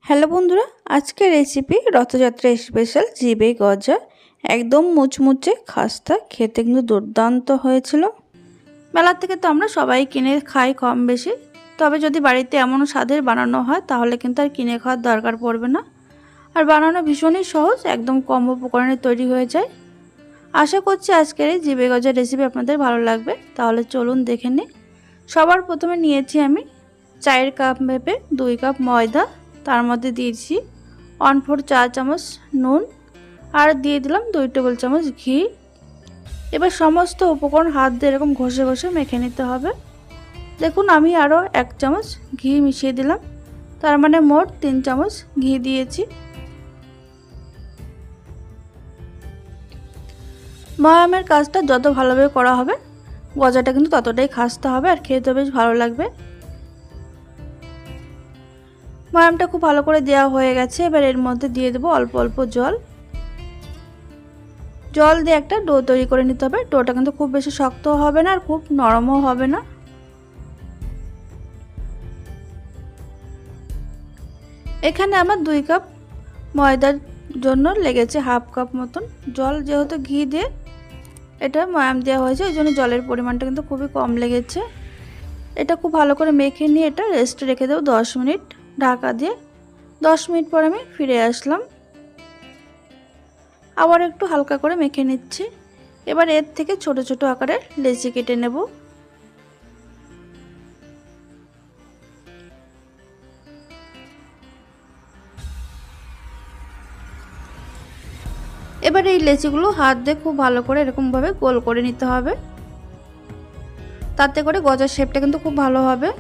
Hello বন্ধুরা, আজকের recipe Rathyatra special জিবে গজা। একদম মুচমুচে খাস্তা, খেতে কিন্তু দুর্দান্ত হয়েছিল। মেলা থেকে তো আমরা সবাই কিনে খাই কম বেশি, তবে যদি বাড়িতে এমন স্বাদের বানানো হয় তাহলে কিন্তু আর কিনে খাওয়ার দরকার পড়বে না। আর বানানো ভীষণই সহজ, একদম কম উপকরণে তৈরি হয়ে যায়। আশা করছি আজকের এই জিবে গজার রেসিপি আপনাদের ভালো লাগবে। তাহলে চলুন দেখে নিই। সবার প্রথমে নিয়েছি আমি 4 কাপ মেপে 2 কাপ ময়দা, তার মধ্যে দিয়েছি 1/4 চা চামচ নুন আর দিয়ে দিলাম 2 টেবিল চামচ ঘি। এবার সমস্ত উপকরণ হাত দিয়ে এরকম ঘষে ঘষে মেখে নিতে হবে। দেখুন আমি আরও 1 চামচ ঘি মিশিয়ে দিলাম, তার মানে মোট 3 চামচ ঘি দিয়েছি। ময়ামের কাজটা যত ভালোভাবে করা হবে গজাটা কিন্তু ততটাই খাস্তা হবে আর খেতে বেশ ভালো লাগবে। ময়ামটা খুব ভালো করে দেওয়া হয়ে গেছে। এবার এর মধ্যে দিয়ে দেবো অল্প অল্প জল। জল দিয়ে একটা ডো তৈরি করে নিতে হবে। ডোটা কিন্তু খুব বেশি শক্তও হবে না আর খুব নরমও হবে না। এখানে আমার 2 কাপ ময়দার জন্য লেগেছে হাফ কাপ মতন জল। যেহেতু ঘি দিয়ে এটা ময়াম দেওয়া হয়েছে ওই জন্য জলের পরিমাণটা কিন্তু খুবই কম লেগেছে। এটা খুব ভালো করে মেখে নিয়ে এটা রেস্টে রেখে দেবো 10 মিনিট ঢাকা দিয়ে। 10 মিনিট পর আমি ফিরে আসলাম। আবার একটু হালকা করে মেখে নিচ্ছি। এবার এর থেকে ছোট ছোট আকারে লেচি কেটে নেব। এবার এই লেচিগুলো হাত দিয়ে খুব ভালো করে এরকমভাবে গোল করে নিতে হবে, তাতে করে গজার শেপটা কিন্তু খুব ভালো হবে।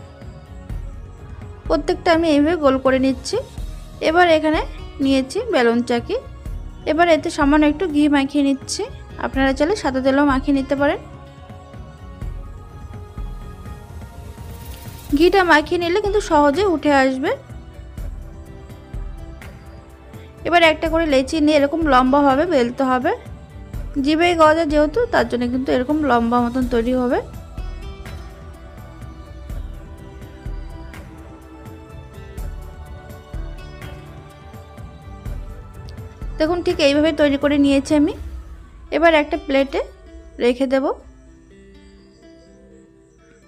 প্রত্যেকটা আমি এইভাবে গোল করে নিচ্ছি। এবার এখানে নিয়েছি বেলুন চাকি। এবার এতে সামান্য একটু ঘি মাখিয়ে নিচ্ছি। আপনারা চাইলে সাদা তেলও মাখিয়ে নিতে পারেন। ঘিটা মাখিয়ে নিলে কিন্তু সহজে উঠে আসবে। এবার একটা করে লেচি নিয়ে এরকম লম্বাভাবে বেলতে হবে। জিবে গজা যেহেতু তার জন্য কিন্তু এরকম লম্বা মতন তৈরি হবে। দেখুন ঠিক এইভাবে তৈরি করে নিয়েছি আমি। এবার একটা প্লেটে রেখে দেব।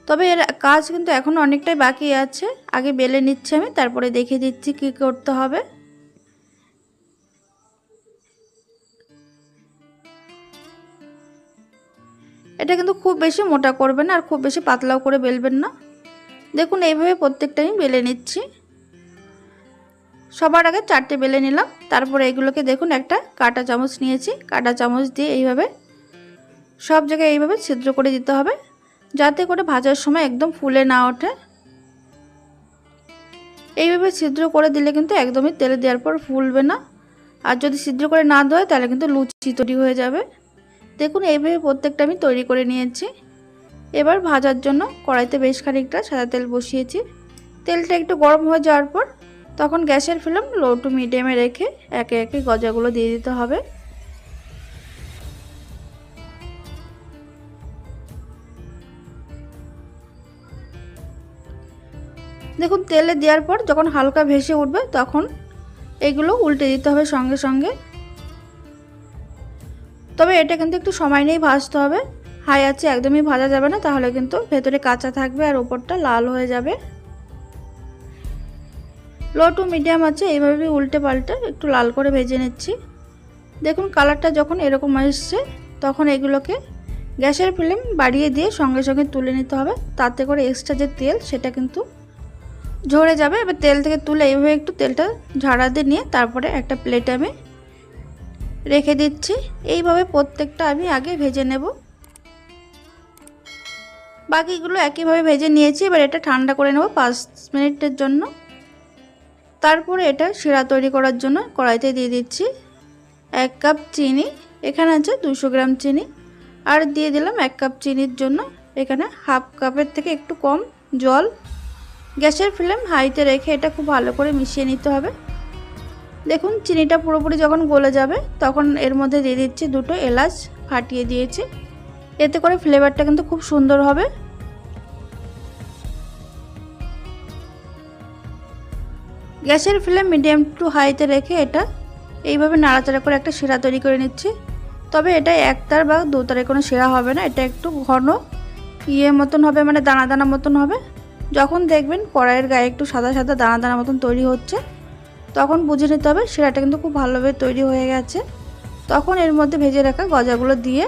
তবে এর কাজ কিন্তু এখনো অনেকটাই বাকি আছে। আগে বেলে নিচ্ছি আমি, তারপরে দেখিয়ে দিচ্ছি কি করতে হবে। এটা কিন্তু খুব বেশি মোটা করবেন না আর খুব বেশি পাতলাও করে বেলবেন না। দেখুন এইভাবে প্রত্যেকটা আমি বেলে নিচ্ছি। সবার আগে 4টে বেলে নিলাম। তারপরে এগুলোকে দেখুন একটা কাঁটা চামচ নিয়েছি। কাঁটা চামচ দিয়ে এইভাবে সব জায়গায় এইভাবে ছিদ্র করে দিতে হবে, যাতে করে ভাজার সময় একদম ফুলে না ওঠে। এইভাবে ছিদ্র করে দিলে কিন্তু একদমই তেলে দেওয়ার পর ফুলবে না। আর যদি ছিদ্র করে না দেওয়া হয় তাহলে কিন্তু লুচি তৈরি হয়ে যাবে। দেখুন এইভাবে প্রত্যেকটা আমি তৈরি করে নিয়েছি। এবার ভাজার জন্য কড়াইতে বেশ খানিকটা সাদা তেল বসিয়েছি। তেলটা একটু গরম হয়ে যাওয়ার পর তখন গ্যাসের ফ্লেম লো টু মিডিয়ামে রেখে একে একে গজাগুলো দিয়ে দিতে হবে। দেখুন তেলে দেওয়ার পর যখন হালকা ভেসে উঠবে তখন এগুলো উল্টে দিতে হবে সঙ্গে সঙ্গে। তবে এটা কিন্তু একটু সময় নিয়েই ভাজতে হবে। হাই আছে একদমই ভাজা যাবে না, তাহলে কিন্তু ভেতরে কাঁচা থাকবে আর উপরটা লাল হয়ে যাবে। লো টু মিডিয়াম আছে এইভাবে উল্টে পাল্টে একটু লাল করে ভেজে নিচ্ছি। দেখুন কালারটা যখন এরকম আসছে তখন এগুলোকে গ্যাসের ফ্লেম বাড়িয়ে দিয়ে সঙ্গে সঙ্গে তুলে নিতে হবে, তাতে করে এক্সট্রা যে তেল সেটা কিন্তু ঝরে যাবে। এবার তেল থেকে তুলে এইভাবে একটু তেলটা ঝাড়া দিয়ে নিয়ে তারপরে একটা প্লেটে আমি রেখে দিচ্ছি। এইভাবে প্রত্যেকটা আমি আগে ভেজে নেব। বাকিগুলো একইভাবে ভেজে নিয়েছি। এবার এটা ঠান্ডা করে নেব 5 মিনিটের জন্য। তারপরে এটা শিরা তৈরি করার জন্য কড়াইতে দিয়ে দিচ্ছি 1 কাপ চিনি। এখানে আছে 200 গ্রাম চিনি। আর দিয়ে দিলাম 1 কাপ চিনির জন্য এখানে হাফ কাপের থেকে একটু কম জল। গ্যাসের ফ্লেম হাইতে রেখে এটা খুব ভালো করে মিশিয়ে নিতে হবে। দেখুন চিনিটা পুরোপুরি যখন গলে যাবে তখন এর মধ্যে দিয়ে দিচ্ছি 2টো এলাচ ফাটিয়ে দিয়েছি। এতে করে ফ্লেভারটা কিন্তু খুব সুন্দর হবে। গ্যাসের ফ্লেম মিডিয়াম টু হাইতে রেখে এটা এইভাবে নাড়াচাড়া করে একটা শিরা তৈরি করে নিচ্ছি। তবে এটা একতার বা দুতারে কোনো শিরা হবে না, এটা একটু ঘন মতন হবে, মানে দানা দানা মতন হবে। যখন দেখবেন কড়াইয়ের গায়ে একটু সাদা সাদা দানা দানা মতন তৈরি হচ্ছে, তখন বুঝে নিতে হবে শিরাটা কিন্তু খুব ভালোভাবে তৈরি হয়ে গেছে। তখন এর মধ্যে ভেজে রাখা গজাগুলো দিয়ে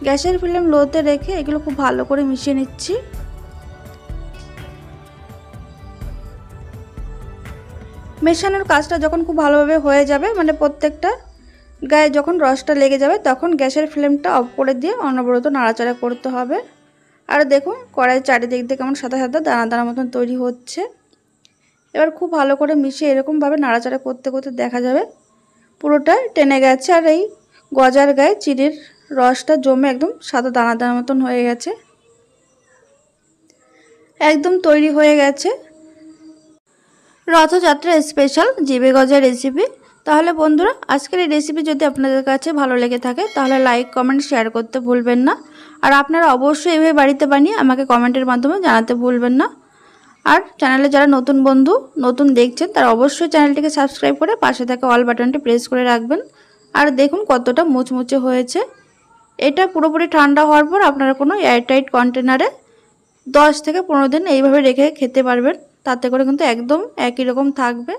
গ্যাসের ফ্লেম লোতে রেখে এগুলো খুব ভালো করে মিশিয়ে নিচ্ছি। মেশানোর কাজটা যখন খুব ভালোভাবে হয়ে যাবে, মানে প্রত্যেকটা গায়ে যখন রসটা লেগে যাবে, তখন গ্যাসের ফ্লেমটা অফ করে দিয়ে অনবরত নাড়াচাড়া করতে হবে। আর দেখুন কড়াইয়ের চারিদিক দিয়ে কেমন সাদা সাদা দানা দানা মতন তৈরি হচ্ছে। এবার খুব ভালো করে মিশিয়ে এরকমভাবে নাড়াচাড়া করতে করতে দেখা যাবে পুরোটা টেনে গেছে, আর এই গজার গায়ে চিনির রসটা জমে একদম সাদা দানা দানা মতন হয়ে গেছে, একদম তৈরি হয়ে গেছে রথযাত্রা স্পেশাল জিভে গজার রেসিপি। তাহলে বন্ধুরা, আজকের এই রেসিপি যদি আপনাদের কাছে ভালো লেগে থাকে তাহলে লাইক কমেন্ট শেয়ার করতে ভুলবেন না। আর আপনারা অবশ্যই এভাবে বাড়িতে বানিয়ে আমাকে কমেন্টের মাধ্যমে জানাতে ভুলবেন না। আর চ্যানেলে যারা নতুন বন্ধু নতুন দেখছেন তারা অবশ্যই চ্যানেলটিকে সাবস্ক্রাইব করে পাশে থাকা অল বাটনটি প্রেস করে রাখবেন। আর দেখুন কতটা মুচমুচে হয়েছে। এটা পুরোপুরি ঠান্ডা হওয়ার পর আপনারা কোনো এয়ারটাইট কন্টেনারে 10 থেকে 15 দিন এইভাবে রেখে খেতে পারবেন, তাতে করে কিন্তু একদম একই রকম থাকবে।